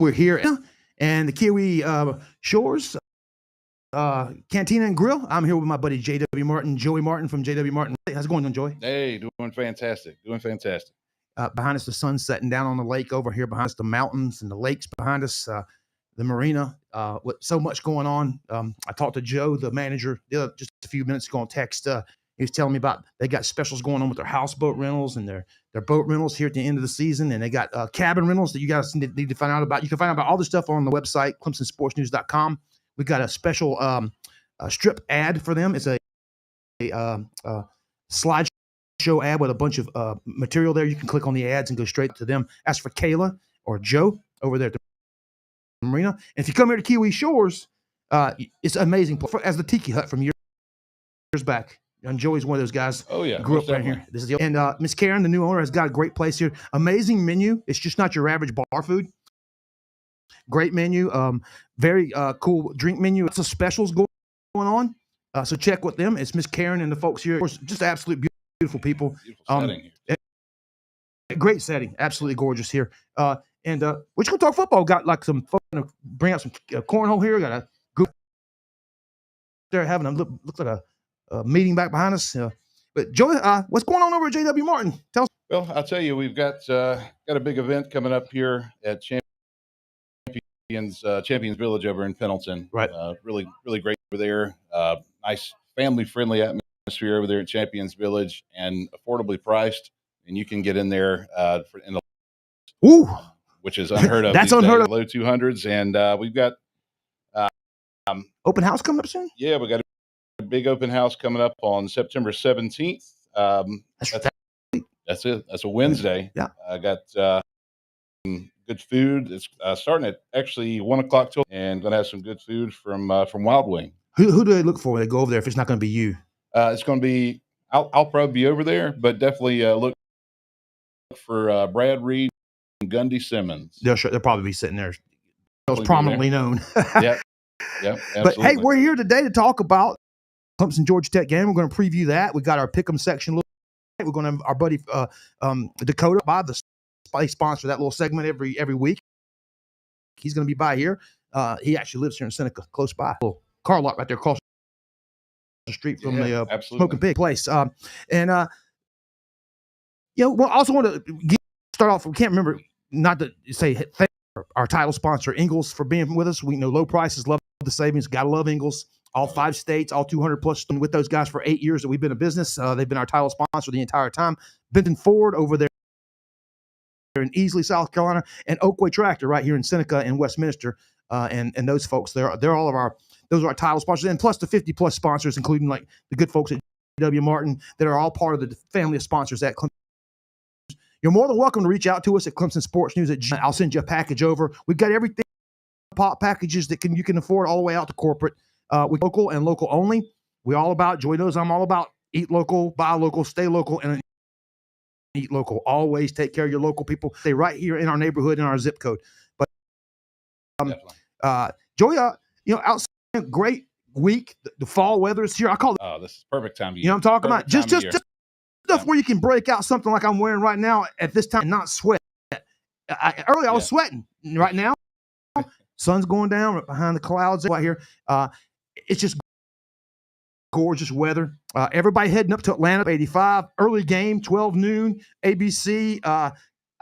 We're here, and the Kiwi Shores Cantina and Grill. I'm here with my buddy J.W. Martin, Joey Martin from J.W. Martin. How's it going, Joey? Hey, doing fantastic. Behind us, the sun's setting down on the lake. Over here behind us, the mountains and the lakes behind us, the marina. With so much going on. I talked to Joe, the manager, just a few minutes ago on text. He was telling me about they got specials going on with their houseboat rentals and their boat rentals here at the end of the season, and they got cabin rentals that you guys need to find out about. You can find out about all this stuff on the website, ClemsonSportsNews.com. We got a special strip ad for them. It's a slideshow ad with a bunch of material there. You can click on the ads and go straight to them. Ask for Kayla or Joe over there at the marina. And if you come here to Kiwi Shores, it's amazing. As the Tiki Hut from years back. And Joey's one of those guys. Oh yeah, grew up right here. This is and Miss Karen, the new owner, has got a great place here. Amazing menu. It's just not your average bar food. Great menu. Very cool drink menu. Lots of specials going on. So check with them. It's Miss Karen and the folks here. Just absolute beautiful people. Beautiful setting here. Great setting. Absolutely gorgeous here. And we're just gonna talk football. Got like some fun. Bring out some cornhole here. Got a group there having a looks like a meeting back behind us. But Joey, what's going on over at J.W. Martin? Tell us. Well, I'll tell you, we've got a big event coming up here at Champions Village over in Pendleton. Right. Really great over there. Nice family-friendly atmosphere over there at Champions Village, and affordably priced. And you can get in there which is unheard of. That's unheard of. Low 200s, and we've got open house coming up soon. Yeah, we got a big open house coming up on September 17th. That's it. That's a Wednesday. Yeah. I got good food. It's starting at actually 1:00 till, and going to have some good food from Wild Wing. Who do they look for when they go over there if it's not going to be you? It's going to be. I'll probably be over there, but definitely look for Brad Reed and Gundy Simmons. They'll probably be sitting there. Those prominently known. Yep. But hey, we're here today to talk about Clemson Georgia Tech game. We're going to preview that. We got our pick'em section. We're going to have our buddy Dakota by the sponsor that little segment every week. He's going to be by here. He actually lives here in Seneca, close by. Little car lot right there across the street from the Smoking Pig place. Well, I also want to start off. We can't remember not to say thank our title sponsor Ingles for being with us. We know low prices, love the savings. Gotta love Ingles. All 5 states, all 200 plus, with those guys for 8 years that we've been in business. They've been our title sponsor the entire time. Benton Ford over there in Easley, South Carolina, and Oakway Tractor right here in Seneca and Westminster. And those folks, they're all of those are our title sponsors, and plus the 50 plus sponsors, including like the good folks at W. Martin that are all part of the family of sponsors at Clemson. You're more than welcome to reach out to us at Clemson Sports News. I'll send you a package over. We've got everything, pop packages that you can afford all the way out to corporate. With local and local only. We all about, Joy knows I'm all about eat local, buy local, stay local, and eat local. Always take care of your local people. Stay right here in our neighborhood, in our zip code. But Joy, outside great week. The fall weather is here. I call it. Oh, this is perfect time of year. You know what I'm talking about? Just stuff where you can break out something like I'm wearing right now at this time and not sweat. Earlier I was sweating. Right now, sun's going down right behind the clouds right here. It's just gorgeous weather. Everybody heading up to Atlanta, 85. Early game, 12 noon, ABC.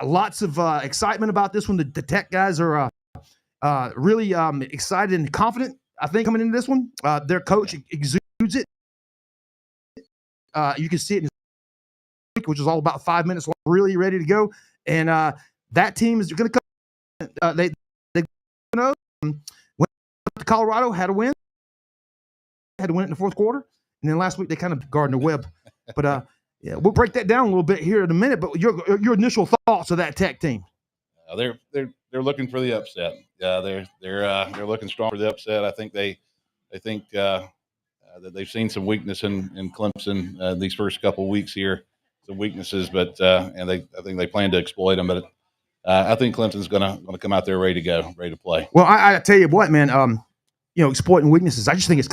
Lots of excitement about this one. The Tech guys are really excited and confident, I think, coming into this one. Their coach exudes it. You can see it in his week, which is all about 5 minutes long, really ready to go. And that team is going to come. They went to Colorado, had a win. Had to win it in the fourth quarter, and then last week they kind of Gardner Webb. But we'll break that down a little bit here in a minute. But your initial thoughts of that Tech team? They're looking for the upset. They're looking strong for the upset. I think they think that they've seen some weakness in Clemson these first couple of weeks here, some weaknesses, but and I think they plan to exploit them. But I think Clemson's gonna come out there ready to go, ready to play. Well, I tell you what, man. Exploiting weaknesses. I just think it's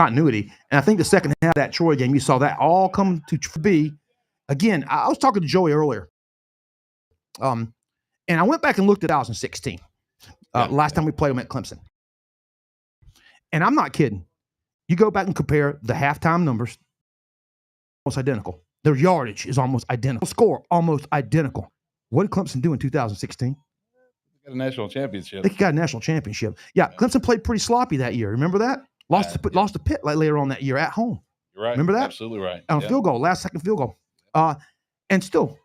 continuity. And I think the second half of that Troy game, you saw that all come to be. Again, I was talking to Joey earlier. And I went back and looked at 2016, last time we played them at Clemson. And I'm not kidding. You go back and compare the halftime numbers, almost identical. Their yardage is almost identical. Score, almost identical. What did Clemson do in 2016? They got a national championship. They got a national championship. Yeah, Clemson played pretty sloppy that year. Remember that? Lost to Pitt later on that year at home. You're right. Remember that? Absolutely right. On a field goal, last second field goal. And still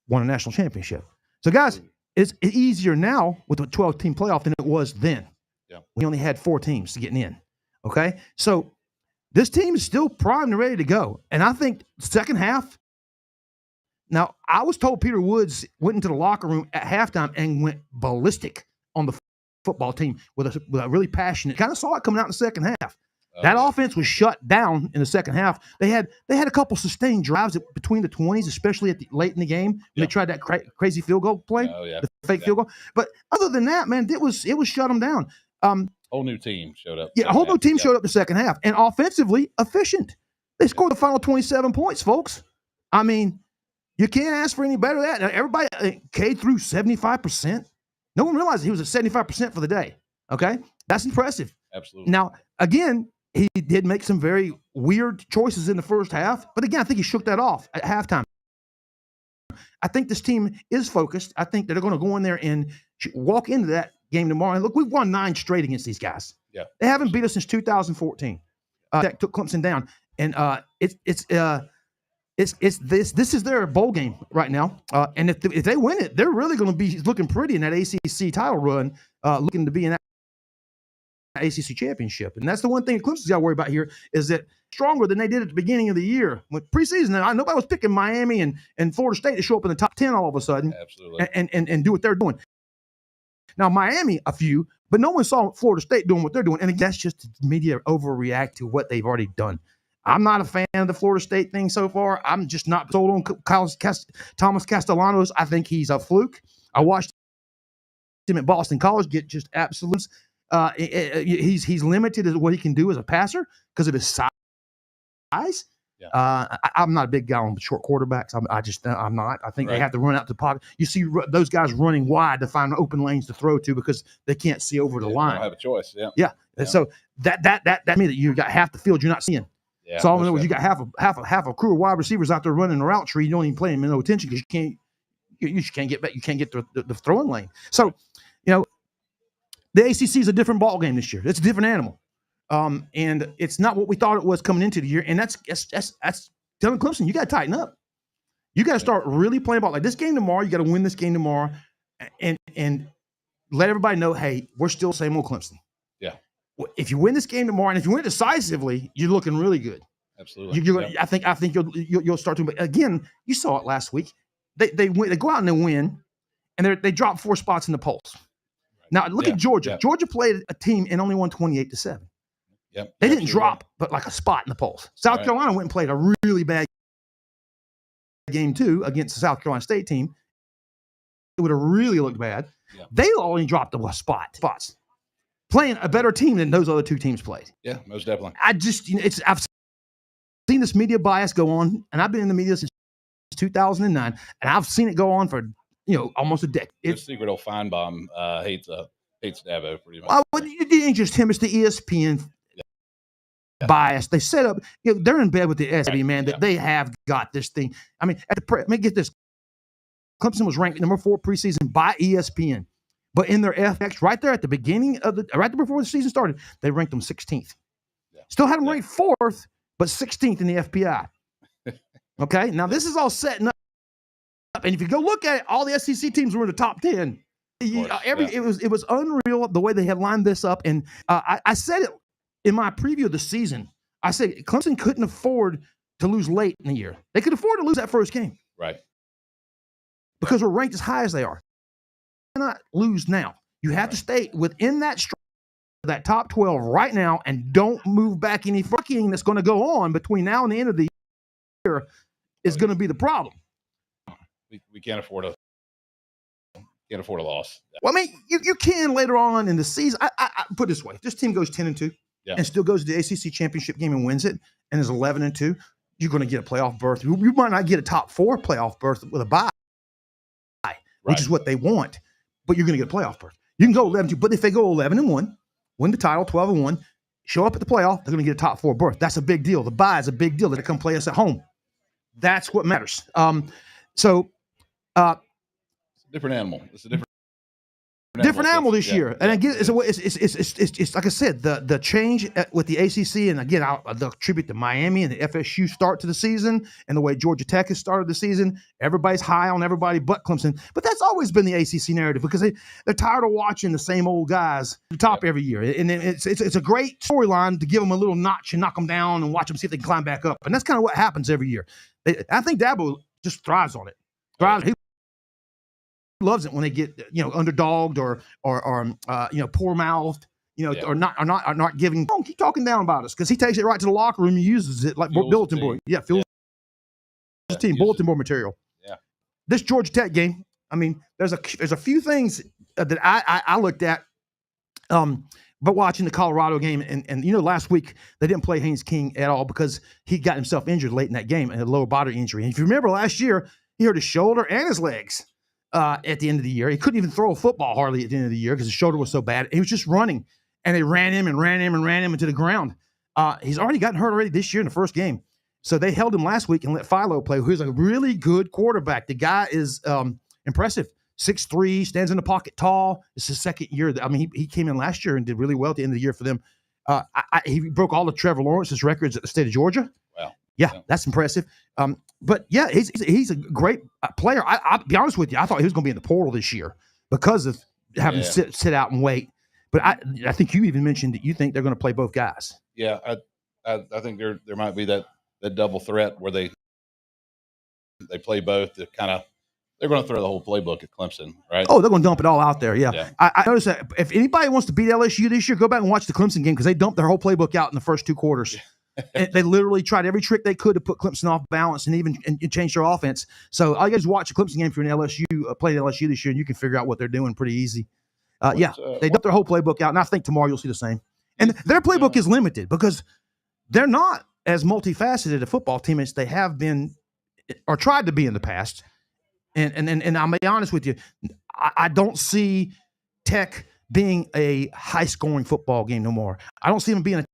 won a national championship. So, guys, it's easier now with the 12-team playoff than it was then. Yeah. We only had 4 teams getting in. Okay? So, this team is still primed and ready to go. And I think second half, now, I was told Peter Woods went into the locker room at halftime and went ballistic on the football team with a really passionate. Kind of saw it coming out in the second half. That offense was shut down in the second half. They had a couple sustained drives between the 20s, especially late in the game when they tried that crazy field goal play, the fake field goal. But other than that, man, it was shut them down. Whole new team showed up. Yeah, a whole new team showed up the second half, and offensively efficient. They scored the final 27 points, folks. I mean, you can't ask for any better than that. Everybody, K threw 75%. No one realized he was at 75% for the day. Okay, that's impressive. Absolutely. Now, again, he did make some very weird choices in the first half, but again, I think he shook that off at halftime. I think this team is focused. I think that they're going to go in there and walk into that game tomorrow. And look, we've won 9 straight against these guys. Yeah, they haven't beat us since 2014. That took Clemson down, and this is their bowl game right now. And if they win it, they're really going to be looking pretty in that ACC title run, looking to be in that ACC championship. And that's the one thing Clemson's got to worry about here is that stronger than they did at the beginning of the year. With preseason, nobody was picking Miami and Florida State to show up in the top 10 all of a sudden. Absolutely. And do what they're doing. Now, Miami, a few, but no one saw Florida State doing what they're doing. And that's just the media overreact to what they've already done. I'm not a fan of the Florida State thing so far. I'm just not sold on Thomas Castellanos. I think he's a fluke. I watched him at Boston College get just absolute. He's limited as what he can do as a passer because of his size. Yeah. I'm not a big guy on short quarterbacks. I'm not. I think they have to run out the pocket. You see those guys running wide to find open lanes to throw to because they can't see over the line. They don't have a choice. Yeah. And so that means that you got half the field you're not seeing. Yeah, so all I know is you got half a crew of wide receivers out there running the route tree. You don't even pay them no attention because you can't get back. You can't get the throwing lane. So, the ACC is a different ball game this year. It's a different animal, and it's not what we thought it was coming into the year. And that's telling Clemson you got to tighten up. You got to start really playing ball like this game tomorrow. You got to win this game tomorrow, and let everybody know, hey, we're still same old Clemson. Yeah. If you win this game tomorrow, and if you win it decisively, you're looking really good. Absolutely. I think you'll start to. But again, you saw it last week. They go out and they win, and they drop 4 spots in the polls. Now look at Georgia. Yeah. Georgia played a team and only won 28-7. Yep. They didn't drop, but like a spot in the polls. South Carolina went and played a really bad game too against the South Carolina State team. It would have really looked bad. Yeah. They only dropped a spots. Playing a better team than those other 2 teams played. Yeah, most definitely. I've seen this media bias go on, and I've been in the media since 2009, and I've seen it go on for almost a decade. The secret old Feinbaum hates Dabo pretty much. Well, it ain't just him; it's the ESPN bias. They set up. They're in bed with the SB man that they have got this thing. I mean, let me get this. Clemson was ranked number 4 preseason by ESPN. But in their FX, right there at the beginning of right before the season started, they ranked them 16th. Yeah. Still had them ranked 4th, but 16th in the FPI. Okay, now this is all setting up, and if you go look at it, all the SEC teams were in the top 10. It was unreal the way they had lined this up, and I said it in my preview of the season. I said Clemson couldn't afford to lose late in the year. They could afford to lose that first game, right? Because we're ranked as high as they are. Cannot lose now. You have to stay within that top 12 right now and don't move back. Any fucking that's going to go on between now and the end of the year is going to be the problem. We can't afford a loss. Well, I mean, you can later on in the season. I put it this way: if this team goes 10-2 and still goes to the ACC championship game and wins it and is 11-2, you're going to get a playoff berth. You might not get a top 4 playoff berth with a bye. Which is what they want. but you're going to get a playoff berth. You can go 11-2, but if they go 11-1, win the title, 12-1, show up at the playoff, they're going to get a top 4 berth. That's a big deal. The bye is a big deal that they come play us at home. That's what matters. Different animal. It's a different animal this year. And again, it it's like I said, the change with the ACC, and again, I'll attribute to Miami and the FSU start to the season and the way Georgia Tech has started the season. Everybody's high on everybody but Clemson. But that's always been the ACC narrative because they're tired of watching the same old guys at the top every year. And it's a great storyline to give them a little notch and knock them down and watch them see if they can climb back up. And that's kind of what happens every year. I think Dabo just thrives on it. He loves it when they get underdogged or poor mouthed, or not giving. Don't keep talking down about us because he takes it right to the locker room and uses it like bulletin board. Yeah, fuels his team, bulletin board material. Yeah. This Georgia Tech game, I mean, there's a few things that I looked at, but watching the Colorado game and last week they didn't play Haynes King at all because he got himself injured late in that game, a lower body injury. And if you remember last year, he hurt his shoulder and his legs. At the end of the year, he couldn't even throw a football hardly at the end of the year because his shoulder was so bad. He was just running, and they ran him into the ground. He's already gotten hurt already this year in the first game, so they held him last week and let Philo play. Who's a really good quarterback. The guy is impressive. 6'3", stands in the pocket tall. It's his second year. I mean, he came in last year and did really well at the end of the year for them. He broke all of Trevor Lawrence's records at the state of Georgia. Wow. Yeah, that's impressive. But yeah, he's a great player. I'll be honest with you. I thought he was going to be in the portal this year because of having to sit out and wait. But I think you even mentioned that you think they're going to play both guys. Yeah, I think there might be that double threat where they play both. They're going to throw the whole playbook at Clemson, right? Oh, they're going to dump it all out there. Yeah. I noticed that if anybody wants to beat LSU this year, go back and watch the Clemson game because they dumped their whole playbook out in the first 2 quarters. And they literally tried every trick they could to put Clemson off balance and even change their offense. So all you guys watch a Clemson game if you're in LSU, playing LSU this year, and you can figure out what they're doing pretty easy. They dumped their whole playbook out, and I think tomorrow you'll see the same. And their playbook is limited because they're not as multifaceted a football team as they have been or tried to be in the past. And I'll be honest with you, I don't see Tech being a high-scoring football game no more. I don't see them being a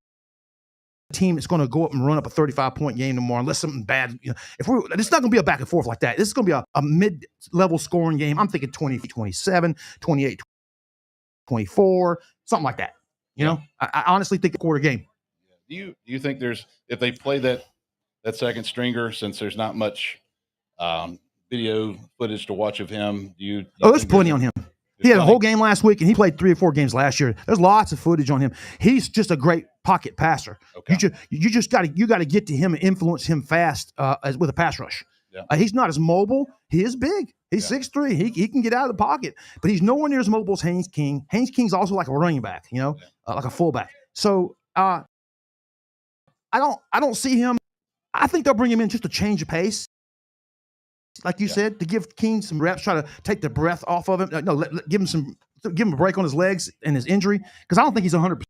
team that's going to go up and run up a 35-point game no more unless something bad. It's not going to be a back and forth like that. This is going to be a mid-level scoring game. I'm thinking 20-27, 28-24, something like that. I honestly think a quarter game. Do you think if they play that second stringer, since there's not much video footage to watch of him, there's plenty on him. He had a whole game last week, and he played 3 or 4 games last year. There's lots of footage on him. He's just a great pocket passer. Okay. You just got to get to him and influence him fast with a pass rush. Yeah. He's not as mobile. He is big. He's 6'3". He can get out of the pocket, but he's nowhere near as mobile as Haynes King. Haynes King's also like a running back, like a fullback. So I don't see him. I think they'll bring him in just to change the pace. Like you said, to give King some reps, try to take the breath off of him. No, give him a break on his legs and his injury because I don't think he's 100%.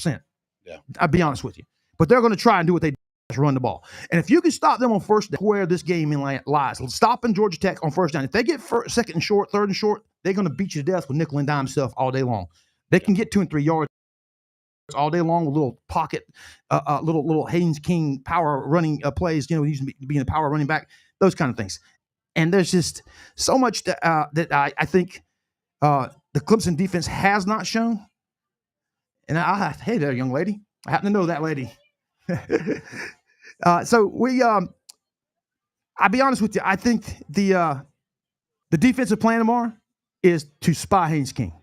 Yeah, I'll be honest with you. But they're going to try and do what they do, run the ball. And if you can stop them on first down, where this game lies, stopping Georgia Tech on first down. If they get second and short, third and short, they're going to beat you to death with nickel and dime stuff all day long. They can get 2 and 3 yards all day long with little pocket, little Haynes King power running plays. He's being a power running back. Those kind of things. And there's just so much that I think the Clemson defense has not shown. And hey there, young lady. I happen to know that lady. So I'll be honest with you. I think the defensive plan tomorrow is to spy Haynes King.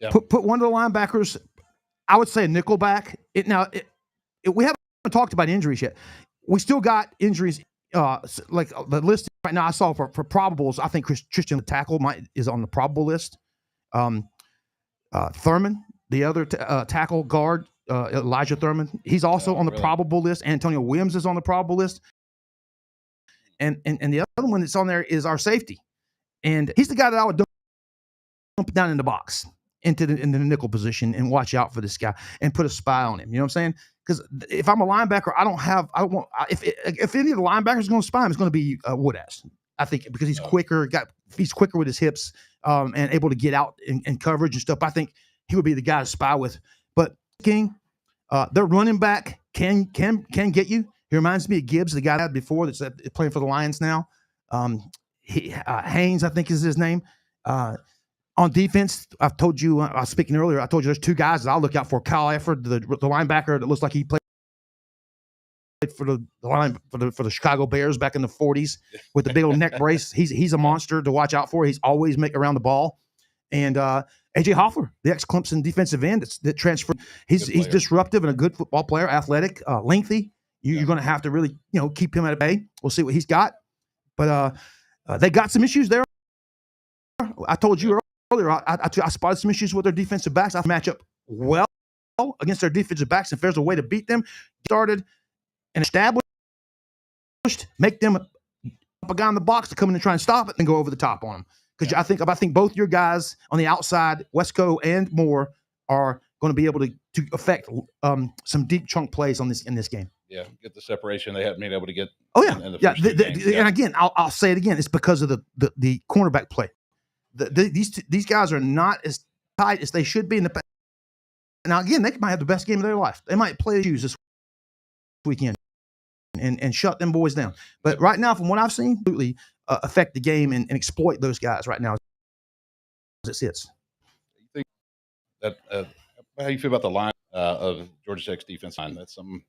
Yeah. Put one of the linebackers, I would say a nickel back. We haven't talked about injuries yet. We still got injuries. Like the list right now, I saw for probables. I think Christian the tackle is on the probable list. Thurman, the other tackle guard, Elijah Thurman, he's also on the probable list. Antonio Williams is on the probable list, and the other one that's on there is our safety, and he's the guy that I would dump down in the box into the nickel position and watch out for this guy and put a spy on him. You know what I'm saying? Because if I'm a linebacker, if any of the linebackers are going to spy him, it's going to be Woodass. I think because he's Oh. quicker, he's quicker with his hips, and able to get out in coverage and stuff. I think he would be the guy to spy with. But King, their running back can get you. He reminds me of Gibbs, the guy I had before that's playing for the Lions now. Haynes, I think is his name. On defense, I've told you, I was speaking earlier, I told you there's two guys that I'll look out for. Kyle Efford, the linebacker that looks like he played for the Chicago Bears back in the 40s with the big old neck brace. He's a monster to watch out for. He's always around the ball. And AJ Hoffler, the ex-Clemson defensive end that transferred. He's disruptive and a good football player, athletic, lengthy. You're going to have to really, keep him at bay. We'll see what he's got. But they got some issues there. I told you earlier, I spotted some issues with their defensive backs. I match up well against their defensive backs. If there's a way to beat them, started and established, make them up a guy in the box to come in and try and stop it and go over the top on them. Because I think both your guys on the outside, Wesco and Moore, are going to be able to affect some deep chunk plays in this game. Yeah, get the separation they haven't been able to get. Oh yeah, in the first two games. And again, I'll say it again. It's because of the cornerback play. These guys are not as tight as they should be in the past. Now again, they might have the best game of their life. They might play the shoes this weekend and shut them boys down. But right now, from what I've seen, absolutely affect the game and exploit those guys right now as it sits. You think that how you feel about the line of Georgia Tech's defense line? That's something.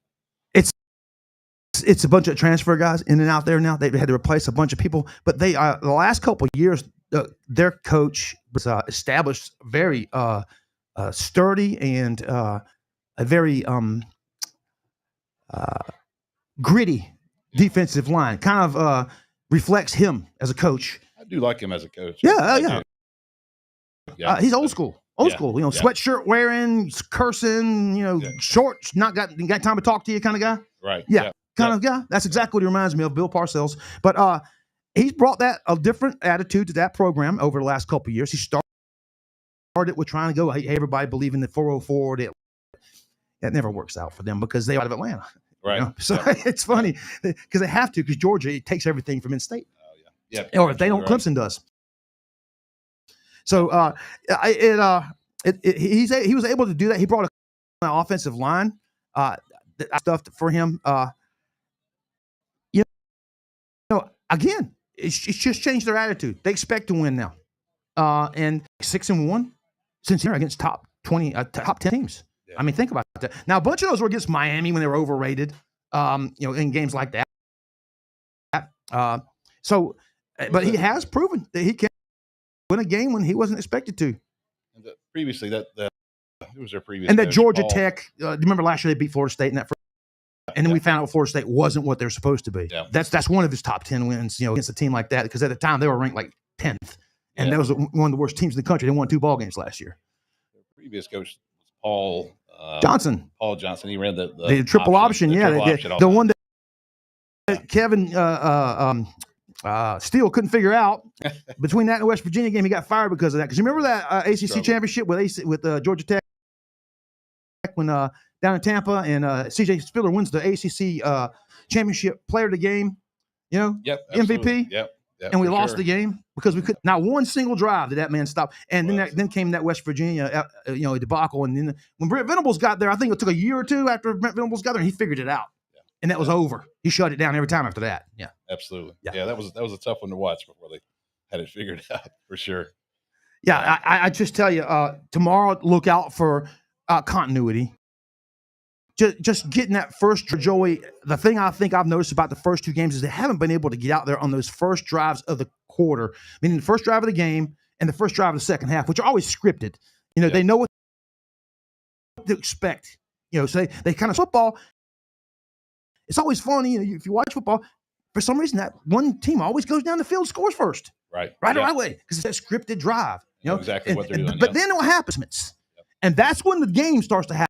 It's a bunch of transfer guys in and out there now. They've had to replace a bunch of people, but they the last couple of years, their coach was established very sturdy and a very gritty defensive line. Kind of reflects him as a coach. I do like him as a coach. Yeah. He's old school. Yeah. School. Sweatshirt wearing, cursing. Shorts. Not got time to talk to you kind of guy. Right. Yeah. Kind of guy. That's exactly what he reminds me of, Bill Parcells. But he's brought a different attitude to that program over the last couple of years. He started with trying to go, hey, everybody believe in the 404. That never works out for them because they're out of Atlanta. Right. So it's funny because they have to, because Georgia takes everything from in-state. Oh, yeah. Or if they don't, right. Clemson does. So he was able to do that. He brought an offensive line stuff for him. Again, it's just changed their attitude. They expect to win now, and 6-1 since here against top 20, top 10 teams. Yeah. I mean, think about that. Now, a bunch of those were against Miami when they were overrated. In games like that. But he has proven that he can win a game when he wasn't expected to. And previously, who was their previous? And that Georgia Tech. Remember last year they beat Florida State in that first. And then we found out Florida State wasn't what they're supposed to be. Yeah. That's one of his top 10 wins, against a team like that, because at the time they were ranked like 10th, and that was one of the worst teams in the country. They won 2 ball games last year. Their previous coach was Paul Johnson. Paul Johnson. He ran the triple option. The one that Kevin Steele couldn't figure out. Between that and the West Virginia game, he got fired because of that. Because you remember that ACC championship with Georgia Tech when down in Tampa, and C.J. Spiller wins the ACC championship player of the game, MVP. Yep. And we lost the game because we could not one single drive did that man stop. And then came that West Virginia, debacle. And then when Brent Venables got there, I think it took a year or two after Brent Venables got there, and he figured it out. Yeah. And that was over. He shut it down every time after that. Yeah, absolutely. Yeah, that was a tough one to watch before they had it figured out for sure. Yeah, I just tell you, tomorrow look out for continuity. Just getting that first, Joey, the thing I think I've noticed about the first 2 games is they haven't been able to get out there on those first drives of the quarter, meaning the first drive of the game and the first drive of the second half, which are always scripted. They know what to expect. So they kind of football. It's always funny, if you watch football, for some reason that one team always goes down the field, scores first. Right away, because it's that scripted drive. Exactly what they're doing. But then what happens? And that's when the game starts to happen.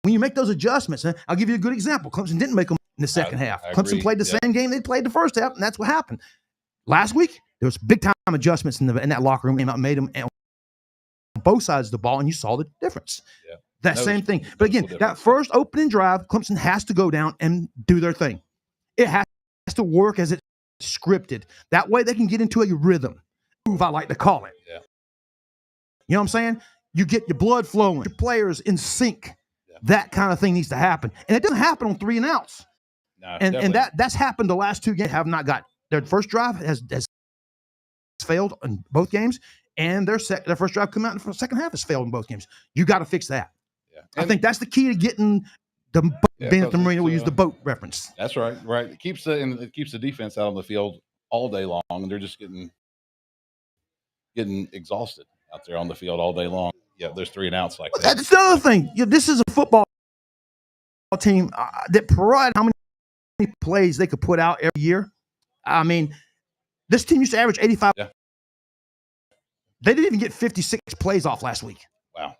When you make those adjustments, I'll give you a good example. Clemson didn't make them in the second half. Clemson played the same game they played the first half, and that's what happened. Last week, there was big-time adjustments in that locker room, made them on both sides of the ball, and you saw the difference. Yeah. That same thing. But again, that first opening drive, Clemson has to go down and do their thing. It has to work as it's scripted. That way they can get into a rhythm. Move, I like to call it. Yeah. You know what I'm saying? You get your blood flowing, your players in sync. Yeah. That kind of thing needs to happen. And it doesn't happen on 3 and outs. No, and that's happened the last 2 games. Have not got their first drive has failed in both games, and their first drive come out in the second half has failed in both games. You got to fix that. Yeah. I think that's the key to getting the being at the Marina. We'll use the boat reference. That's right. It keeps the defense out on the field all day long, and they're just getting exhausted out there on the field all day long. Yeah, there's 3 and outs like that. That's another thing. This is a football team that provide how many plays they could put out every year. I mean, this team used to average 85. Yeah. They didn't even get 56 plays off last week. Wow.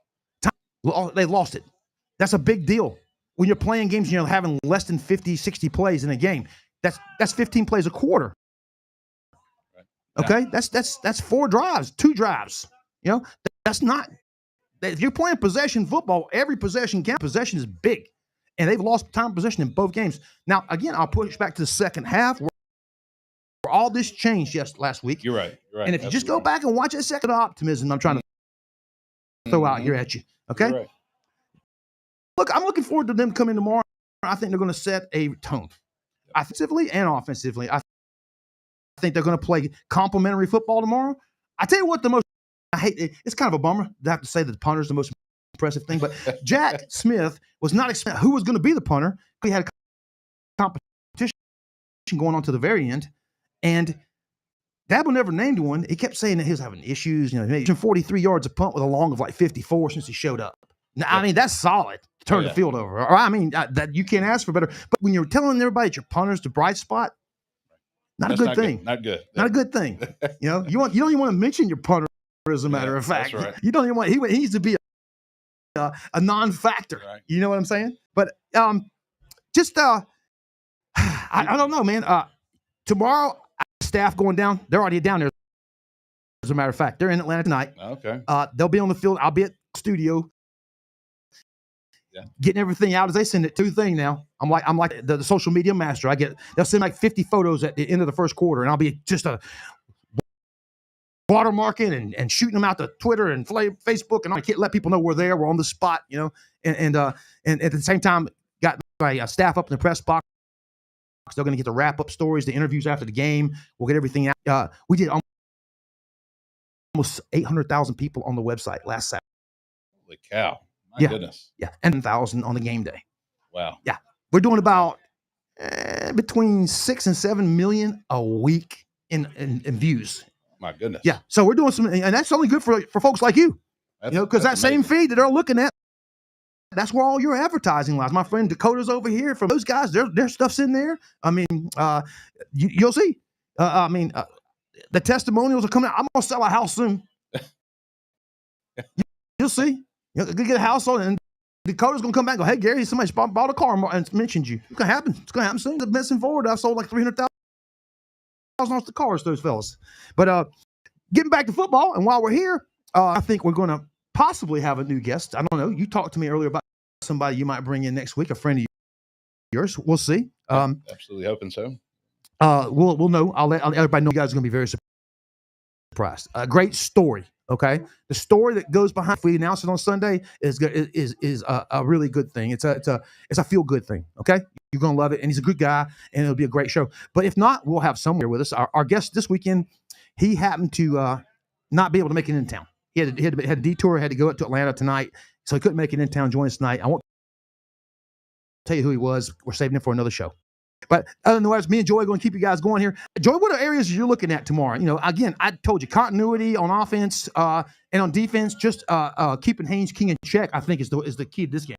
They lost it. That's a big deal. When you're playing games, having less than 50, 60 plays in a game. That's 15 plays a quarter. Right. Okay? Yeah. That's 4 drives, 2 drives. That's not. If you're playing possession football, every possession counts. Possession is big. And they've lost time possession in both games. Now, again, I'll push back to the second half where all this changed last week. You're right. And if you just go back and watch that second optimism I'm trying to throw out here at you, okay? Right. Look, I'm looking forward to them coming tomorrow. I think they're going to set a tone, offensively and offensively. I think they're going to play complementary football tomorrow. I tell you what, I hate it. It's kind of a bummer to have to say that the punter's the most impressive thing, but Jack Smith was not expecting who was going to be the punter. We had a competition going on to the very end, and Dabo never named one. He kept saying that he was having issues. He made 43 yards a punt with a long of like 54 since he showed up. Now, I mean, that's solid to turn the field over. Or, I mean, that you can't ask for better. But when you're telling everybody that your punter's the bright spot, that's a good thing. Not good. Not a good thing. You don't even want to mention your punter. As a matter of fact, that's right. You don't even want. He needs to be a non-factor. Right. You know what I'm saying? But I don't know, man. Tomorrow, staff going down. They're already down there. As a matter of fact, they're in Atlanta tonight. Okay. They'll be on the field. I'll be at the studio. Yeah. Getting everything out as they send it to the thing now. I'm like the social media master. They'll send like 50 photos at the end of the first quarter, and I'll be just a watermarking and shooting them out to Twitter and Facebook, and I can't let people know we're there. We're on the spot, and at the same time, got my staff up in the press box. They're going to get the wrap up stories, the interviews after the game. We'll get everything out. We did almost 800,000 people on the website last Saturday. Holy cow! My goodness. Yeah, and 1,000 on the game day. Wow. Yeah, we're doing about between 6 and 7 million a week in views. My goodness. Yeah. So we're doing some, and that's only good for folks like you. Because that same feed that they're looking at, that's where all your advertising lies. My friend Dakota's over here. From those guys, their stuff's in there. I mean, you'll see. The testimonials are coming out. I'm gonna sell a house soon. You'll see. You'll get a house on, and Dakota's gonna come back and go, "Hey, Gary, somebody bought a car and mentioned you." It's gonna happen. It's gonna happen soon. The Benson Forward, I've sold like 300,000 off the cars to those fellas. But getting back to football, and while we're here, I think we're going to possibly have a new guest. I don't know. You talked to me earlier about somebody you might bring in next week, a friend of yours. We'll see. Absolutely hoping so. We'll know. I'll let everybody know. You guys are going to be very surprised. A great story. Okay, the story that goes behind. If we announce it on Sunday, is a really good thing. It's a feel good thing. Okay, you're gonna love it, and he's a good guy, and it'll be a great show. But if not, we'll have somewhere with us. Our guest this weekend, he happened to not be able to make it in town. He had a detour, had to go up to Atlanta tonight, so he couldn't make it in town. Join us tonight. I won't tell you who he was. We're saving him for another show. But otherwise, me and Joy are going to keep you guys going here. Joy, what are areas you're looking at tomorrow? Again, I told you continuity on offense and on defense. Just keeping Haynes King in check, I think, is the key to this game.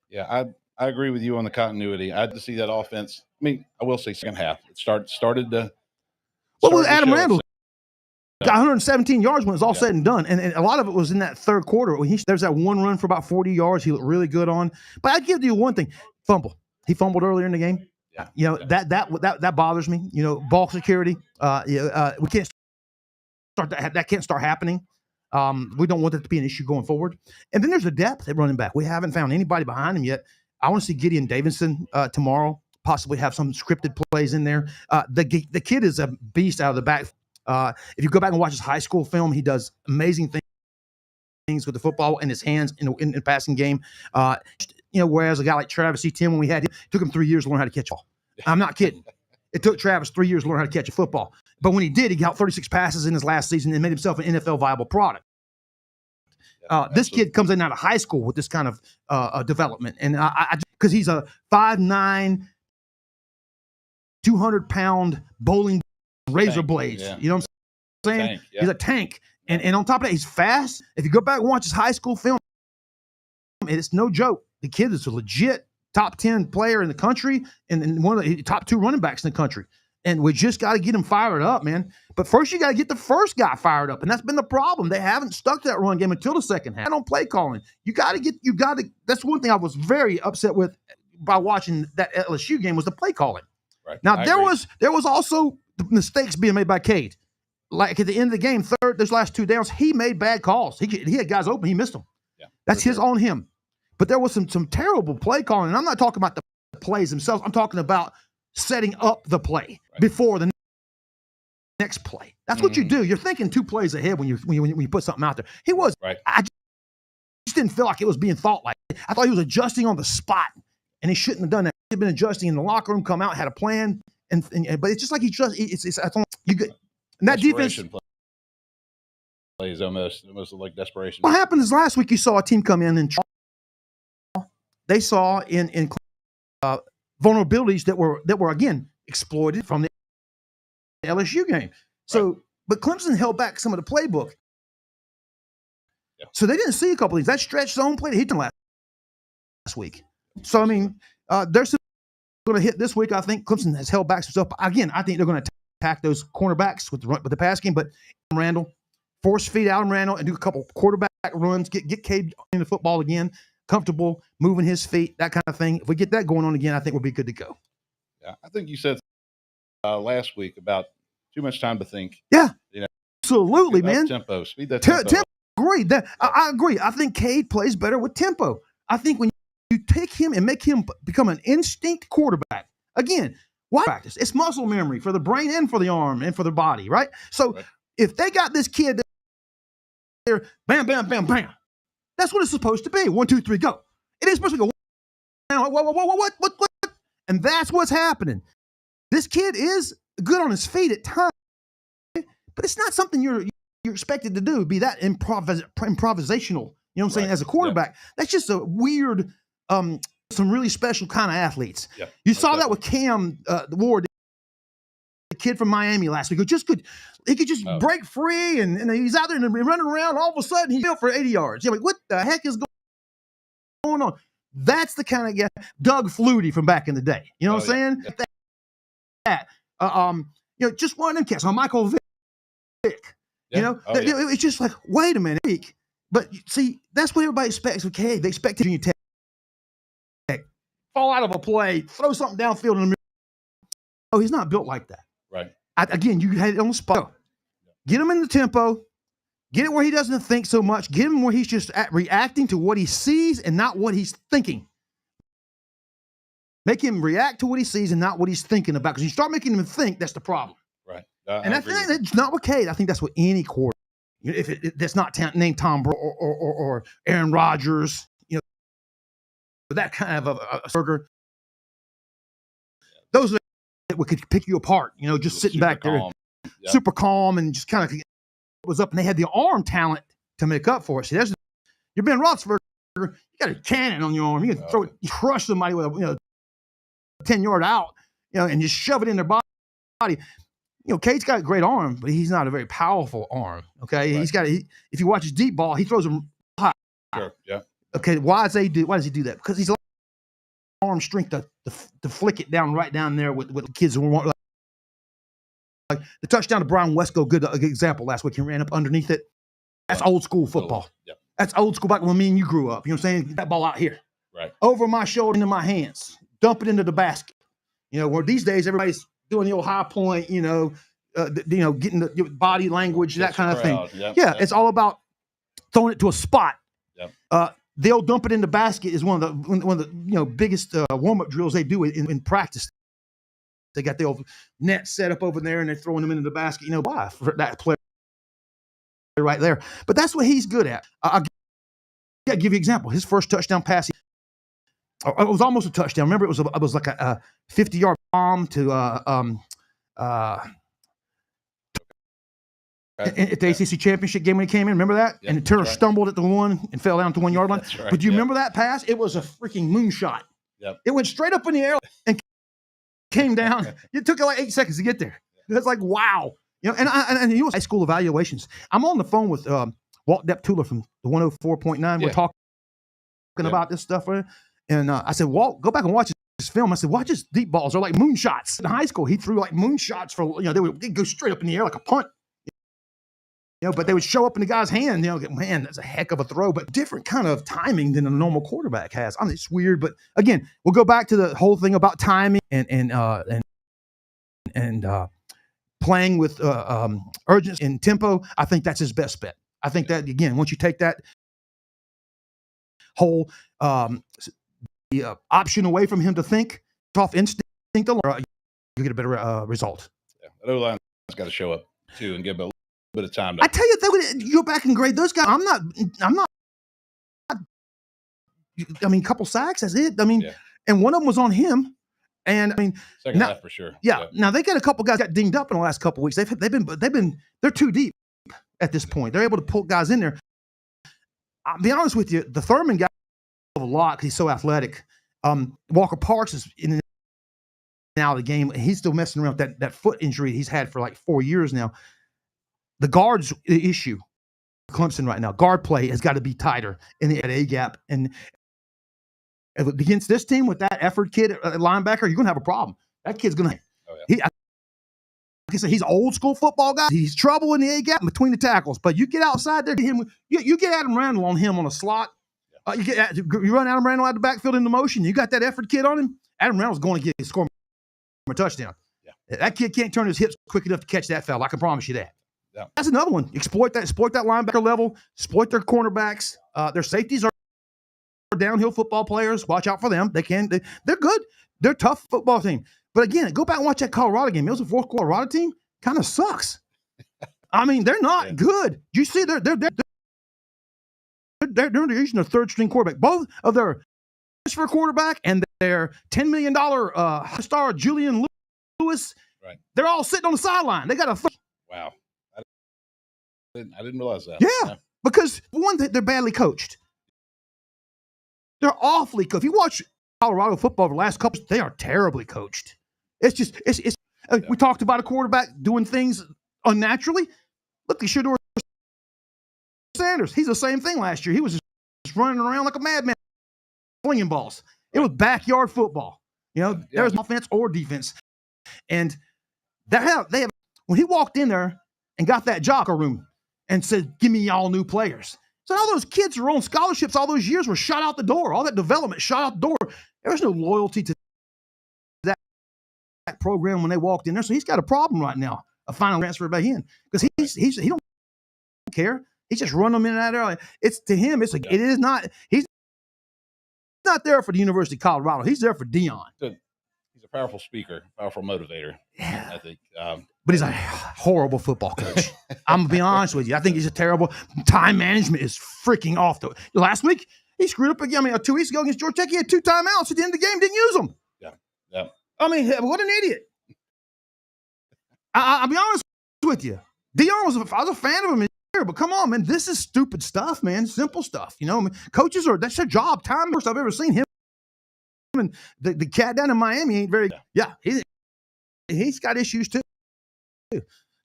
Yeah, I agree with you on the continuity. I'd to see that offense. I mean, I will say second half. It started to. What was Adam Randall? Got 117 yards when it was all said and done. And a lot of it was in that third quarter. There's that one run for about 40 yards he looked really good on. But I'd give you one thing. Fumble. He fumbled earlier in the game. Yeah. That bothers me. Ball security. We can't start that can't start happening. We don't want that to be an issue going forward. And then there's the depth at running back. We haven't found anybody behind him yet. I want to see Gideon Davidson tomorrow possibly have some scripted plays in there. The kid is a beast out of the back. If you go back and watch his high school film, he does amazing things with the football in his hands in the passing game. Whereas a guy like Travis Etienne, when we had him, it took him 3 years to learn how to catch a ball. I'm not kidding. It took Travis 3 years to learn how to catch a football. But when he did, he got 36 passes in his last season and made himself an NFL viable product. This kid comes in out of high school with this kind of development. And because he's a 5'9", 200-pound bowling razor blades. Yeah. You know what I'm saying? Tank, yeah. He's a tank. And on top of that, he's fast. If you go back and watch his high school film, it's no joke. The kid is a legit top 10 player in the country and one of the top 2 running backs in the country. And we just got to get him fired up, man. But first, you got to get the first guy fired up. And that's been the problem. They haven't stuck to that run game until the second half. I don't play calling. That's one thing I was very upset with by watching that LSU game was the play calling. Right. Now, there was also mistakes being made by Cade. Like at the end of the game, those last 2 downs, he made bad calls. He had guys open. He missed them. Yeah, that's on him. But there was some terrible play calling. And I'm not talking about the plays themselves. I'm talking about setting up the play before the next play. That's what you do. You're thinking 2 plays ahead when you put something out there. He was. Right. I just didn't feel like it was being thought like that. I thought he was adjusting on the spot, and he shouldn't have done that. He'd been adjusting in the locker room, come out, had a plan, but it's just like you get and that defense. Plays almost like desperation. What happened is last week you saw a team come in and they saw in vulnerabilities that were again exploited from the LSU game. So, but Clemson held back some of the playbook. Yeah. So they didn't see a couple of things. That stretch zone play, he did last week. So I mean, they're still going to hit this week. I think Clemson has held back some stuff. Again, I think they're going to attack those cornerbacks with the pass game. But Randall, force feed Adam Randall and do a couple quarterback runs. Get Cade in the football again. Comfortable moving his feet, that kind of thing. If we get that going on again, I think we'll be good to go. Yeah, I think you said last week about too much time to think. Yeah, absolutely, man. Tempo, speed that tempo. Agree. I agree. I think Cade plays better with tempo. I think when you take him and make him become an instinct quarterback, again, why practice? It's muscle memory for the brain and for the arm and for the body, right? So if they got this kid there, bam, bam, bam, bam. That's what it's supposed to be. 1, 2, 3, go. It is supposed to go. What? And that's what's happening. This kid is good on his feet at times, but it's not something you're expected to do. Be that improvisational. You know what I'm saying? As a quarterback, that's just a weird, some really special kind of athletes. Yeah, you saw that with Cam Ward, the kid from Miami last week. He could just break free, and he's out there and running around. All of a sudden, he's for 80 yards. You're like, what the heck is going on? That's the kind of guy, Doug Flutie from back in the day. You know what I'm saying? Yeah. Just one of them cats on Michael Vick. Yeah. It's just like, wait a minute. But see, that's what everybody expects with Cade. They expect Junior Tech fall out of a play, throw something downfield in the middle. Oh, he's not built like that. Right. Again, you had it on the spot. Get him in the tempo. Get it where he doesn't think so much. Get him where he's just reacting to what he sees and not what he's thinking. Make him react to what he sees and not what he's thinking about. Because you start making him think, that's the problem. Right. And I think that's not with Cade. I think that's with any quarterback. If that's not named Tom Brady or Aaron Rodgers, that kind of a burger. Those are that could pick you apart. Just sitting back there, super calm, and just kind of was up. And they had the arm talent to make up for it. See, you're Ben Roethlisberger. You got a cannon on your arm. You can throw it, crush somebody with a 10-yard out, and just shove it in their body. Cade's got a great arm, but he's not a very powerful arm. Okay, right. If you watch his deep ball, he throws them high. Sure. Yeah. Okay, why does he do that? Because he's arm strength to flick it right down there with kids who want like the touchdown to Brian Wesco. Good example last week. He ran up underneath it. That's old school football. Yep. That's old school back when me and you grew up. You know what I'm saying? Get that ball out here, right, over my shoulder into my hands, dump it into the basket. Where these days everybody's doing the old high point, getting the body language, that kind of thing. Yep. Yeah, it's all about throwing it to a spot. Yep. they'll dump it in the basket is one of the biggest warm-up drills they do in practice. They got the old net set up over there, and they're throwing them into the basket. Why? For that player right there. But that's what he's good at. I'll give you an example. His first touchdown pass, it was almost a touchdown. Remember, it was like a 50-yard bomb to at the ACC championship game when he came in. Remember that? Yep, and Turner stumbled at the 1 and fell down to the 1 yard line. Right, but do you remember that pass? It was a freaking moonshot. Yep. It went straight up in the air and came down. It took like 8 seconds to get there. It's like, wow. And high school evaluations. I'm on the phone with Walt Deptula from the 104.9. We're talking about this stuff. And I said, Walt, go back and watch this film. I said, watch his deep balls. They're like moonshots. In high school, he threw like moonshots for, they'd go straight up in the air like a punt. But they would show up in the guy's hand. Man, that's a heck of a throw, but different kind of timing than a normal quarterback has. I mean, it's weird, but again, we'll go back to the whole thing about timing and playing with urgency and tempo. I think that's his best bet. I think that again, once you take that whole option away from him to think off instinct, you get a better result. Yeah, that O-line's got to show up too and give a bit of time. I tell you, you go back and grade those guys. I'm not. I mean, couple sacks. That's it. I mean, and one of them was on him. And I mean, second half for sure. Yeah. Now they got a couple guys got dinged up in the last couple of weeks. They're too deep at this point. They're able to pull guys in there. I'll be honest with you, the Thurman guy a lot because he's so athletic. Walker Parks is in and out of the game. He's still messing around with that foot injury he's had for like 4 years now. The guard's the issue. Clemson right now. Guard play has got to be tighter in the A gap. And against this team with that effort kid at linebacker, you're going to have a problem. That kid's going to like I said, he's an old school football guy. He's trouble in the A gap between the tackles. But you get outside there, you get Adam Randall on him on a slot. You run Adam Randall out of the backfield into motion. You got that effort kid on him. Adam Randall's going to score a touchdown. Yeah. That kid can't turn his hips quick enough to catch that fella. I can promise you that. Yeah. That's another one. Exploit that linebacker level. Exploit their cornerbacks. Their safeties are downhill football players. Watch out for them. They're good. They're a tough football team. But again, go back and watch that Colorado game. It was a fourth Colorado team. Kind of sucks. I mean, they're not good. You see, they're using their third string quarterback. Both of their transfer quarterback and their $10 million star Julian Lewis. Right. They're all sitting on the sideline. They got a wow. I didn't realize that. Yeah, because one, they're badly coached. They're awfully coached. If you watch Colorado football over the last couple, they are terribly coached. It's we talked about a quarterback doing things unnaturally. Look at Shedeur Sanders. He's the same thing last year. He was just running around like a madman, flinging balls. It was backyard football. There's no offense or defense. And they have when he walked in there and got that locker room and said, "Give me y'all new players." So all those kids who were on scholarships all those years were shot out the door. All that development shot out the door. There was no loyalty to that program when they walked in there. So he's got a problem right now of final transfer back in because he don't care. He's just running them in and out of there. It's to him. It is not. He's not there for the University of Colorado. He's there for Dion. He's a powerful speaker, powerful motivator. Yeah, I think. But he's a horrible football coach. I'm going to be honest with you. I think he's a terrible time management is freaking off. Last week, he screwed up again. 2 weeks ago against Georgia Tech, he had 2 timeouts at the end of the game, didn't use them. Yeah. I mean, what an idiot. I'll be honest with you. Dion I was a fan of him here, but come on, man. This is stupid stuff, man. Simple stuff. Coaches that's their job. Time worst I've ever seen him. And the cat down in Miami ain't very, he's got issues too.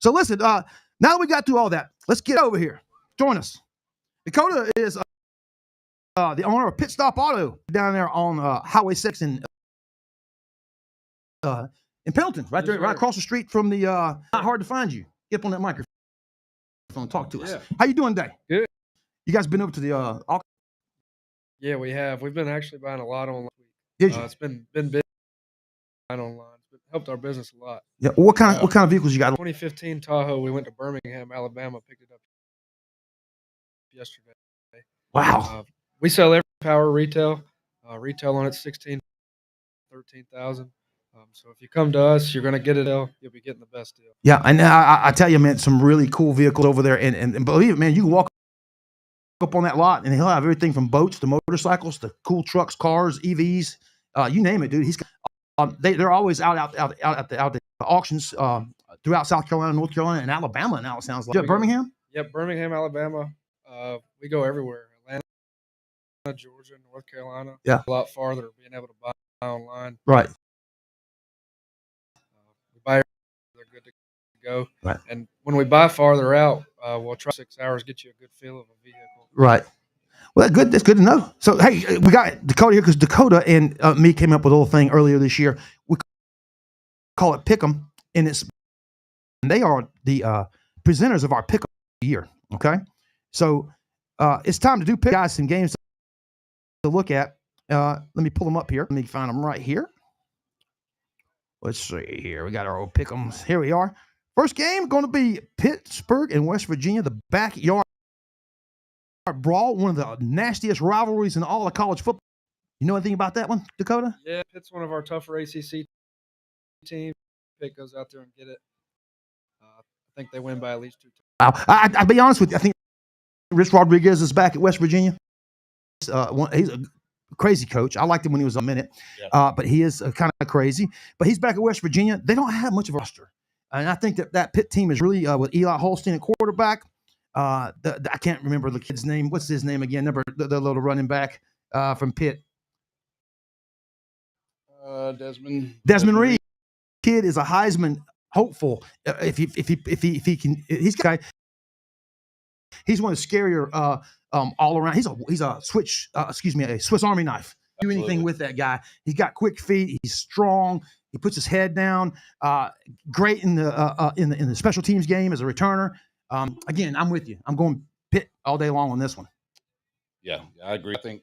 So listen, now that we got through all that, let's get over here. Join us. Dakota is the owner of Pit Stop Auto down there on Highway 6 in Pendleton, right there, right across the street from the. Not hard to find you. Get up on that microphone, talk to us. Yeah. How you doing today? Good. You guys been over to the auction? Yeah, we have. We've been actually buying a lot online. Did you? It's been big online. It's helped our business a lot. Yeah. What kind of vehicles you got? 2015 Tahoe. We went to Birmingham, Alabama, picked it up yesterday. Wow. We sell power retail. Retail on it 16, 13,000. So if you come to us, you're going to get it. You'll be getting the best deal. Yeah, and I tell you, man, some really cool vehicles over there, and believe it, man, you can walk up on that lot, and he'll have everything from boats to motorcycles to cool trucks, cars, EVs, you name it, dude. He's they're always out at the auctions throughout South Carolina, North Carolina, and Alabama. Now it sounds like Birmingham. Yep, Birmingham, Alabama. We go everywhere. Atlanta, Georgia, North Carolina. Yeah, a lot farther. Being able to buy online. Right. We buy. They're good to go. Right. And when we buy farther out, we'll try 6 hours, get you a good feel of a vehicle. Right. Well, good. That's good to know. So, hey, we got Dakota here because Dakota and me came up with a little thing earlier this year. We call it Pick'em, and they are the presenters of our Pick'em year. Okay, so it's time to do pick guys some games to look at. Let me pull them up here. Let me find them right here. Let's see here. We got our old Pick'ems. Here we are. First game going to be Pittsburgh and West Virginia, the backyard brawl, one of the nastiest rivalries in all of college football. You know anything about that one, Dakota? Yeah, Pitt's one of our tougher ACC teams. Pitt goes out there and get it. I think they win by at least 2 times. I'll be honest with you. I think Rich Rodriguez is back at West Virginia. He's a crazy coach. I liked him when he was a minute, but he is kind of crazy. But he's back at West Virginia. They don't have much of a roster. And I think that Pitt team is really with Eli Holstein at quarterback. I can't remember the kid's name. What's his name again? The little running back from Pitt. Desmond Reed. Kid is a Heisman hopeful. If he can, he's one of the scarier all around. He's a Swiss Army knife. Do anything with that guy. He's got quick feet. He's strong. He puts his head down. Great in the special teams game as a returner. Again, I'm with you. I'm going Pitt all day long on this one. Yeah, I agree. I think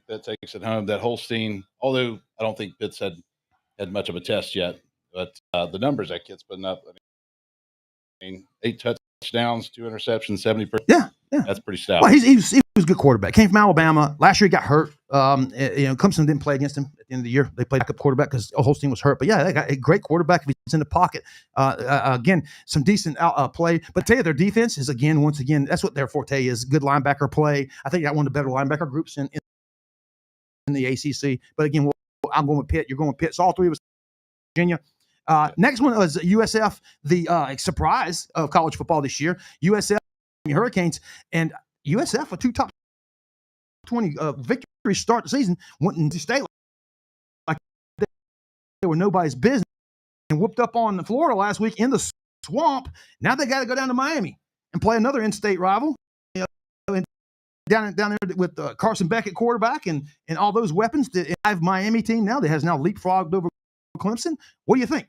that takes it home. That Holstein, although I don't think Pitt's had much of a test yet, but the numbers that kid's putting up. I mean, 8 touchdowns, 2 interceptions, 70%. Yeah. That's pretty stout. Well, he was a good quarterback. Came from Alabama. Last year he got hurt. Clemson didn't play against him at the end of the year. They played backup quarterback because Holstein was hurt. But yeah, they got a great quarterback if he's in the pocket. Again, some decent play. But tell you, their defense is once again, that's what their forte is. Good linebacker play. I think they got one of the better linebacker groups in the ACC. But again, I'm going with Pitt. You're going with Pitt. So all three of us, Virginia. Next one was USF, the surprise of college football this year. USF Hurricanes, and USF with 2 top 20 victories start the season, went into state like they were nobody's business and whooped up on Florida last week in the swamp. Now they got to go down to Miami and play another in-state rival. Down there with Carson Beck at quarterback and all those weapons. The Miami team now that has now leapfrogged over Clemson. What do you think?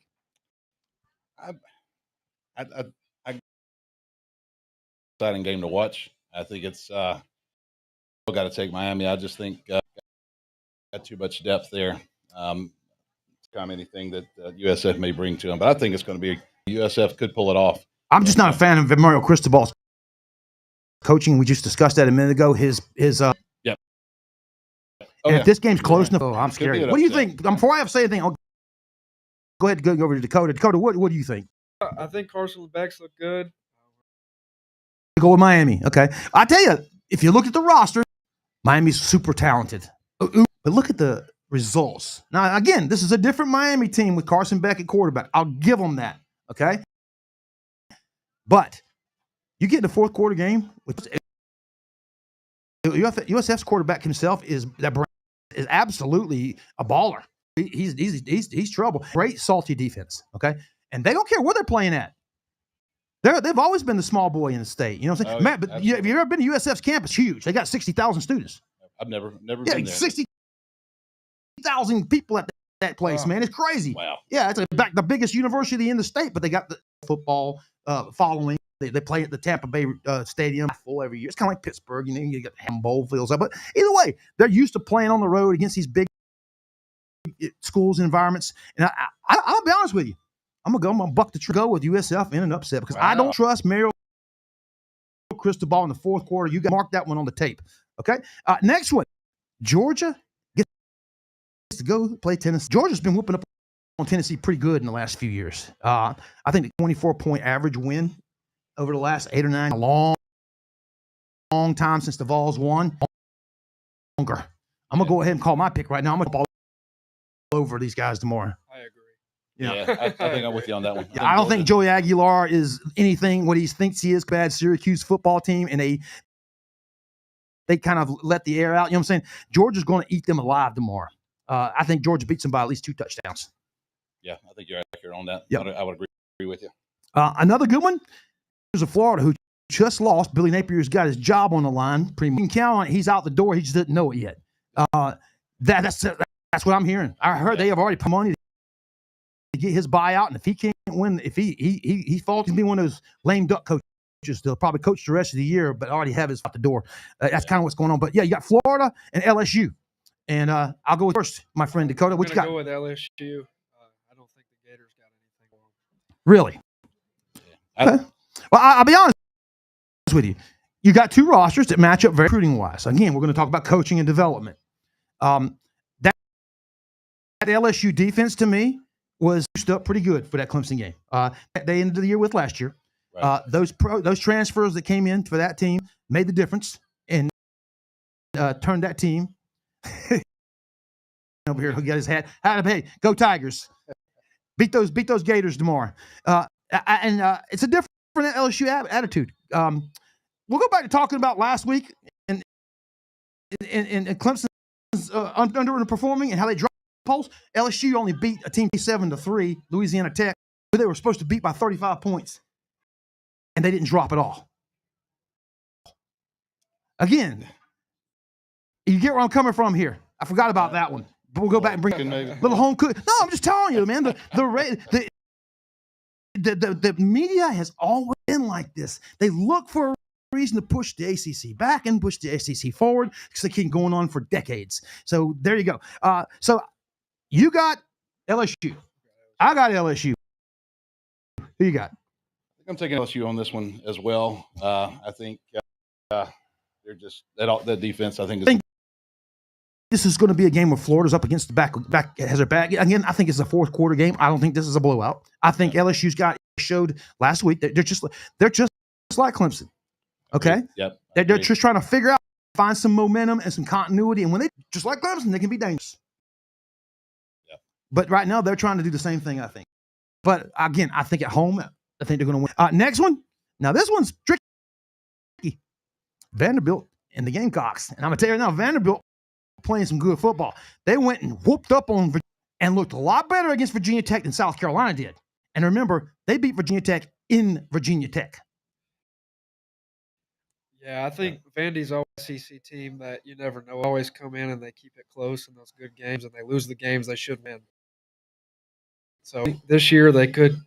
Exciting game to watch. I think it's got to take Miami. I just think got too much depth there. Anything that USF may bring to them, but I think it's going to be USF could pull it off. I'm just not a fan of Mario Cristobal's coaching. We just discussed that a minute ago. His yep. If this game's close enough, I'm scared. What do you think? Before I have to say anything, I'll go ahead and go over to Dakota. Dakota, what do you think? I think Carson Becks look good. Go with Miami. Okay. I tell you, if you look at the roster, Miami's super talented. But look at the results. Now, again, this is a different Miami team with Carson Beck at quarterback. I'll give them that. Okay. But you get in the fourth quarter game with USF's quarterback himself is absolutely a baller. He's trouble. Great salty defense. Okay. And they don't care where they're playing at. They've always been the small boy in the state. You know what I'm saying? Oh, Matt, but have you ever been to USF's campus? Huge. They got 60,000 students. I've never been there. 60,000 people at that place, man. It's crazy. Wow. Yeah, it's the biggest university in the state, but they got the football following. They play at the Tampa Bay Stadium full every year. It's kind of like Pittsburgh. You got the bowl fields up. But either way, they're used to playing on the road against these big schools and environments. And I'll be honest with you. I'm gonna buck the trigger, go with USF in an upset because I don't trust Mario Cristobal in the fourth quarter. You got to mark that one on the tape. Okay. Next one, Georgia gets to go play Tennessee. Georgia's been whooping up on Tennessee pretty good in the last few years. I think the 24-point average win over the last 8 or 9, a long time since the Vols won. Longer. I'm going to go ahead and call my pick right now. I'm going to ball over these guys tomorrow. I agree. Yeah, I think I'm with you on that one. I don't think Joey Aguilar is anything what he thinks he is. Bad Syracuse football team, and they kind of let the air out. You know what I'm saying? Georgia's going to eat them alive tomorrow. I think Georgia beats them by at least 2 touchdowns. Yeah, I think you're accurate on that. Yep. I would agree with you. Another good one is Florida who just lost. Billy Napier's got his job on the line. You can count on it. He's out the door. He just doesn't know it yet. That's what I'm hearing. I heard they have already put money to get his buyout, and if he can't win, if he falls to be one of those lame duck coaches, they'll probably coach the rest of the year, but already have his out the door. That's kind of what's going on. But yeah, you got Florida and LSU, and I'll go with first, my friend Dakota. What you got? Go with LSU. I don't think the Gators got anything wrong. Really? Okay. Well, I'll be honest with you. You got 2 rosters that match up very recruiting wise. Again, we're going to talk about coaching and development. That LSU defense to me was pushed up pretty good for that Clemson game. They ended the year with last year. Right. Those transfers that came in for that team made the difference and turned that team over here. Who got his hat? Hey, go Tigers! Beat those Gators tomorrow. It's a different LSU attitude. We'll go back to talking about last week and Clemson's underperforming and how they dropped polls. LSU only beat a team 7-3, Louisiana Tech, who they were supposed to beat by 35 points, and they didn't drop at all. Again, you get where I'm coming from here. I forgot about that one, but we'll go back and bring a little home cook. No, I'm just telling you, man. The media has always been like this. They look for a reason to push the ACC back and push the ACC forward because they keep going on for decades. So there you go. So you got LSU. I got LSU. Who you got? I'm taking LSU on this one as well. I think they're just that defense. I think this is going to be a game where Florida's up against the back has their back. Again, I think it's a 4th quarter game. I don't think this is a blowout. I think LSU's showed last week that they're just like Clemson. Okay? Yep. They're just trying to figure out, find some momentum and some continuity. And when they just like Clemson, they can be dangerous. Yep. But right now, they're trying to do the same thing, I think. But again, I think at home, I think they're going to win. Next one. Now, this one's tricky. Vanderbilt and the Gamecocks. And I'm going to tell you now, Vanderbilt playing some good football. They went and whooped up on Virginia and looked a lot better against Virginia Tech than South Carolina did. And remember, they beat Virginia Tech in Virginia Tech. Yeah, I think Vandy's always a SEC team that you never know. Always come in and they keep it close in those good games, and they lose the games they should win. So this year they could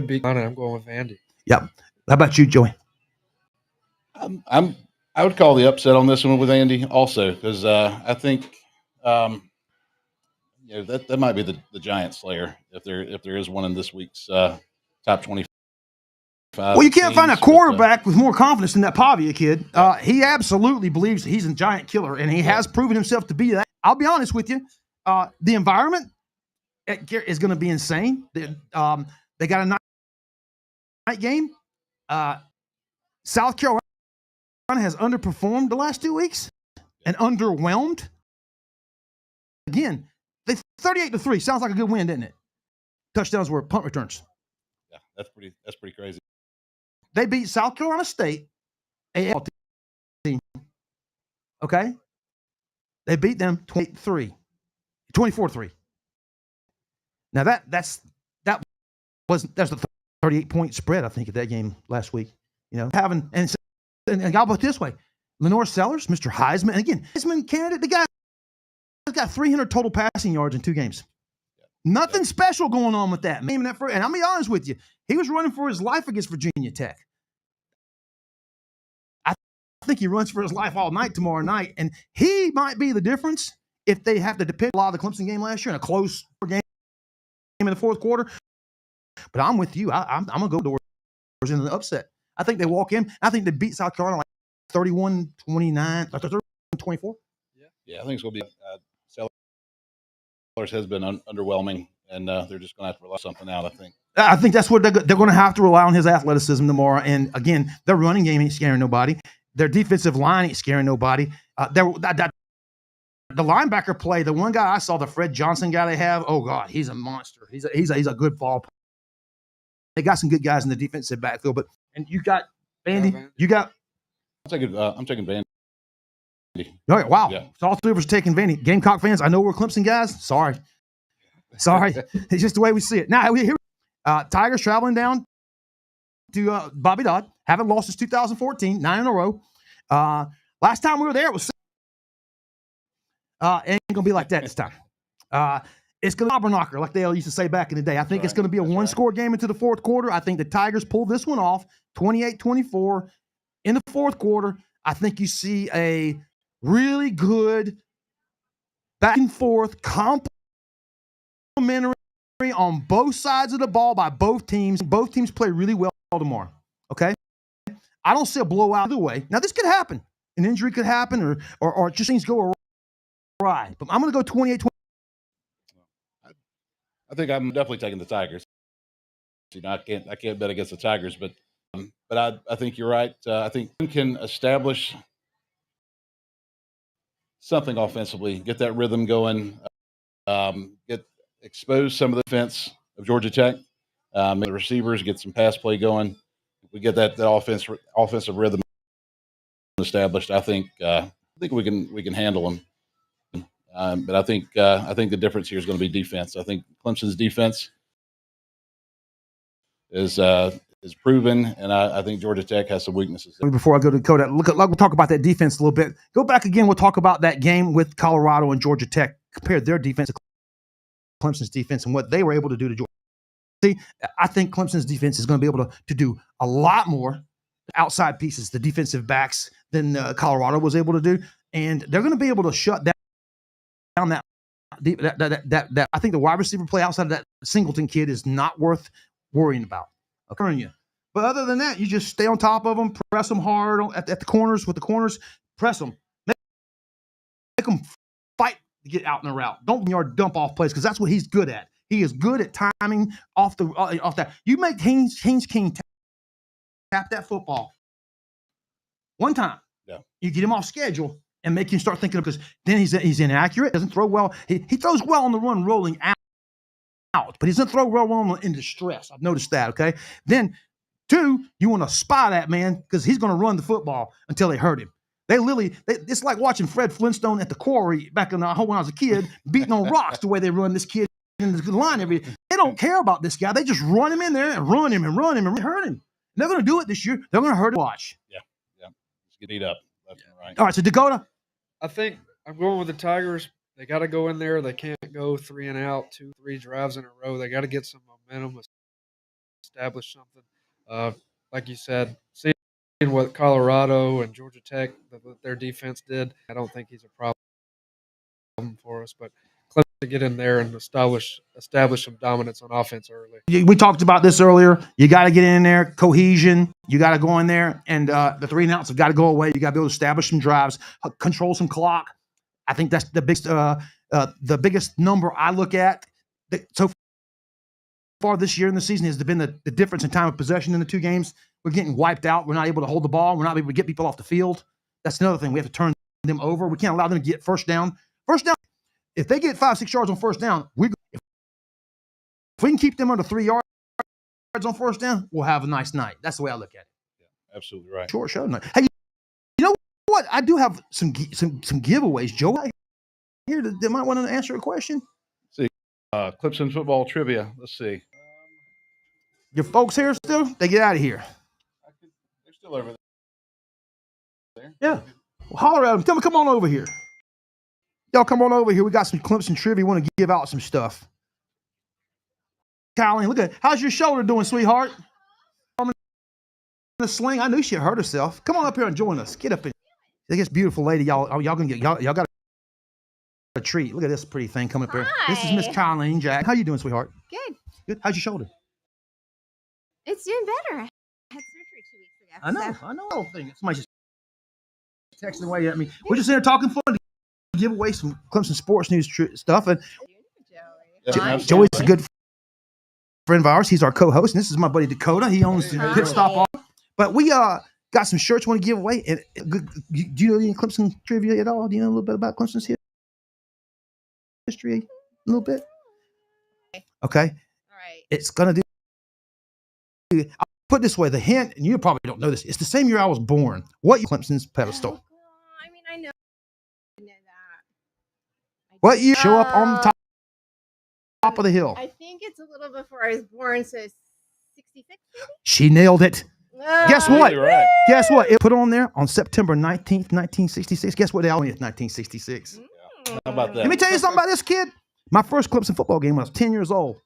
beat Ghana. I'm going with Vandy. Yep. How about you, Joey? I would call the upset on this one with Andy also because I think that might be the Giant Slayer if there is one in this week's top 25. Well, you can't find a quarterback with more confidence than that Pavia kid. He absolutely believes that he's a giant killer, and he has proven himself to be that. I'll be honest with you. The environment is going to be insane. They got a night game. South Carolina has underperformed the last 2 weeks and underwhelmed. Again, they 38-3 sounds like a good win, doesn't it? Touchdowns were punt returns. Yeah, that's pretty crazy. They beat South Carolina State, AL team. Okay? They beat them 24-3. Now that's the 38-point spread, I think, at that game last week. You know, and how about this way? Lenore Sellers, Mr. Heisman, and again, Heisman candidate, the guy has got 300 total passing yards in 2 games. Nothing special going on with that. And I'll be honest with you, he was running for his life against Virginia Tech. I think he runs for his life all night tomorrow night, and he might be the difference if they have to depend a lot of the Clemson game last year in a close game in the 4th quarter. But I'm with you. I'm going to go doors in the upset. I think they walk in. I think they beat South Carolina like 31-29, 31-24. Yeah, I think it's going to be Sellers has been underwhelming, and they're just going to have to rely something out. I think. I think that's what they're going to have to rely on his athleticism tomorrow. And again, their running game ain't scaring nobody. Their defensive line ain't scaring nobody. The linebacker play, the one guy I saw, the Fred Johnson guy they have, oh God, he's a monster. He's a good ball player. They got some good guys in the defensive backfield, and you got Vandy. You got. I'm taking Vandy. Oh, wow. Yeah. So all three of us are taking Vandy. Gamecock fans, I know we're Clemson guys. Sorry. It's just the way we see it. Now, here, Tigers traveling down to Bobby Dodd. Haven't lost since 2014, 9 in a row. Last time we were there, it was ain't going to be like that this time. It's going to be a knocker, like they used to say back in the day. I think it's going to be a one-score game into the fourth quarter. I think the Tigers pull this one off, 28-24 in the fourth quarter. I think you see a really good back and forth, complimentary on both sides of the ball by both teams. Both teams play really well tomorrow. Okay? I don't see a blowout either way. Now, this could happen. An injury could happen or just things go awry. But I'm going to go 28-20. I think I'm definitely taking the Tigers. You know, I can't bet against the Tigers, but I think you're right. I think we can establish something offensively, get that rhythm going, expose some of the defense of Georgia Tech, the receivers, get some pass play going. If we get that offensive rhythm established, I think we can handle them. But I think the difference here is going to be defense. I think Clemson's defense is proven, and I think Georgia Tech has some weaknesses. Before I go to Dakota, we'll talk about that defense a little bit. Go back again. We'll talk about that game with Colorado and Georgia Tech. Compare their defense to Clemson's defense and what they were able to do to Georgia. See, I think Clemson's defense is going to be able to do a lot more outside pieces, the defensive backs, than Colorado was able to do, and they're going to be able to shut down that. I think the wide receiver play outside of that Singleton kid is not worth worrying about. Okay. But other than that, you just stay on top of them, press them hard at the corners with the corners, press them, make them fight to get out in the route. Don't yard dump off plays because that's what he's good at. He is good at timing off that. You make Haynes King tap that football one time. Yeah. You get him off schedule and make him start thinking of, because then he's inaccurate, doesn't throw well. He throws well on the run rolling out, but he doesn't throw well in distress. I've noticed that, okay? Then, 2, you want to spy that man because he's going to run the football until they hurt him. It's like watching Fred Flintstone at the quarry back when I was a kid, beating on rocks the way they run this kid in the line every. They don't care about this guy. They just run him in there and run him and hurt him. They're going to do it this year. They're going to hurt him. Watch. Yeah. Just get beat up left and right. All right, so Dakota. I think I'm going with the Tigers. They got to go in there. They can't go 3 and out, 2-3 drives in a row. They got to get some momentum, establish something. Like you said, seeing what Colorado and Georgia Tech, their defense did, I don't think he's a problem for us. But Clemson to get in there and establish some dominance on offense early. We talked about this earlier. You got to get in there, cohesion. You got to go in there, and the 3 and outs have got to go away. You got to be able to establish some drives, control some clock. I think that's the biggest number I look at so far this year in the season has been the difference in time of possession in the 2 games. We're getting wiped out. We're not able to hold the ball. We're not able to get people off the field. That's another thing. We have to turn them over. We can't allow them to get first down. First down, if they get 5-6 yards on first down, if we can keep them under 3 yards on first down, we'll have a nice night. That's the way I look at it. Yeah, absolutely right. Short show night. Hey, you know what? I do have some giveaways, Joe. Here, they might want to answer a question. Let's see, Clemson football trivia. Let's see. Your folks here still? They get out of here. They're still over there. Yeah. Well, holler at them. Tell them, come on over here. Y'all come on over here. We got some Clemson trivia. We want to give out some stuff. Colleen, look at it. How's your shoulder doing, sweetheart? The sling. I knew she hurt herself. Come on up here and join us. Get up in. Look at this beautiful lady. Y'all gonna get y'all got a treat. Look at this pretty thing coming up here. This is Miss Colleen Jack. How you doing, sweetheart? Good. Good. How's your shoulder? It's doing better. I had surgery 2 weeks ago. I know. I know. Somebody just texting away at me. We're just here talking fun give away some Clemson sports news stuff. And Yeah, absolutely. Joey's a good friend of ours. He's our co-host, and this is my buddy Dakota. He owns the Pit Stop Off. But we got some shirts we want to give away. And do you know any Clemson trivia at all? Do you know a little bit about Clemson's history? A little bit. Okay. All right. It's gonna do. I'll put it this way: the hint, and you probably don't know this. It's the same year I was born. What year Clemson's pedestal? I mean, I know that. What year show up on the top of the hill? I think it's a little before I was born, so 66. She nailed it. Guess what? You're right. Guess what? It put on there on September 19th, 1966. Guess what day is 1966? How about that? Let me tell you something about this kid. My first Clemson football game when I was 10 years old,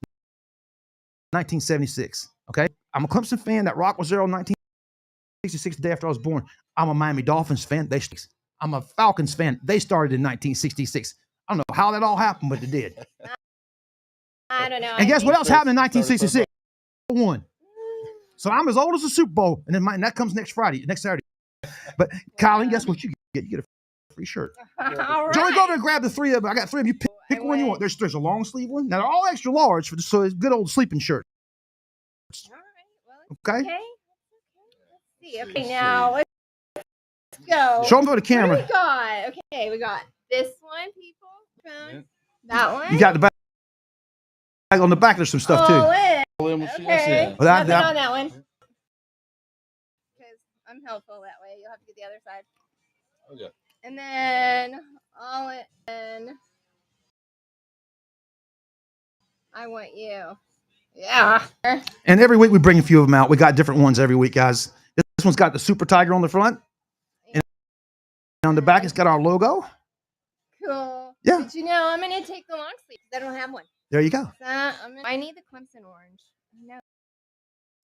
1976. Okay? I'm a Clemson fan. That rock was there on 1966, the day after I was born. I'm a Miami Dolphins fan. I'm a Falcons fan. They started in 1966. I don't know how that all happened, but it did. I don't know. And guess what else happened in 1966? One. So I'm as old as the Super Bowl, and then that comes next Saturday. But Colin, guess what you get? You get a free shirt. All right. Joey, go over and grab the three of them. I got three of them. You pick one you want. There's a long sleeve one. Now they're all extra large, so it's good old sleeping shirt. All right. Well, Okay. okay. Let's see. Okay, now let's go. Show them to the camera. What do we got? Okay, we got this one, people. Yeah. That one. You got the back. On the back, there's some stuff too. In. Okay. Well, Nothing on that one. Because I'm helpful that way. You'll have to get the other side. Okay. And then all in. I want you. Yeah. And every week we bring a few of them out. We got different ones every week, guys. This one's got the Super Tiger on the front. And on the back, it's got our logo. Cool. Yeah. Did you know I'm going to take the long sleeve because I don't have one. There you go. So I need the Clemson orange. No.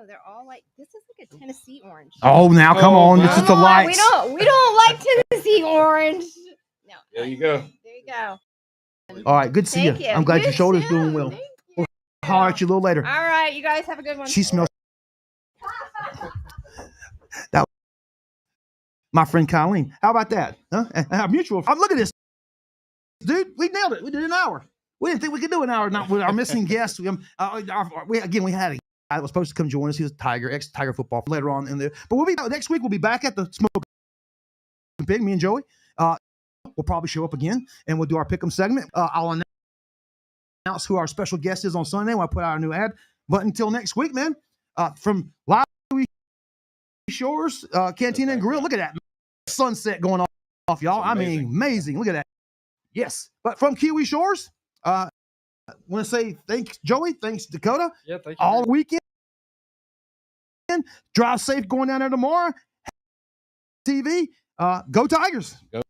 They're all like, this is like a Tennessee orange. Oh, now come on. This is Come the on, lights. We don't like Tennessee orange. No. There you go. There you go. All right. Good to see Thank you. you. I'm glad your You shoulder's too. doing well. Thank We'll holler at you a little later. All right, you guys have a good one. She smells. That. My friend Colleen. How about that? Huh? Our mutual. Look at this. Dude, we nailed it. We did an hour. We didn't think we could do an hour not with our missing guest. We had a guy that was supposed to come join us. He was ex-Tiger football later on in there. But next week we'll be back at the Smoking Pig, me and Joey. We'll probably show up again and we'll do our pick'em segment. I'll announce who our special guest is on Sunday when I put out our new ad. But until next week, man, from live Shores, Cantina and Grill, look at that sunset going off, y'all. I mean, amazing. Look at that. Yes. But from Kiwi Shores, I want to say thanks, Joey. Thanks, Dakota. Yeah, thank you. All weekend. Drive safe going down there tomorrow. TV. Go Tigers. Go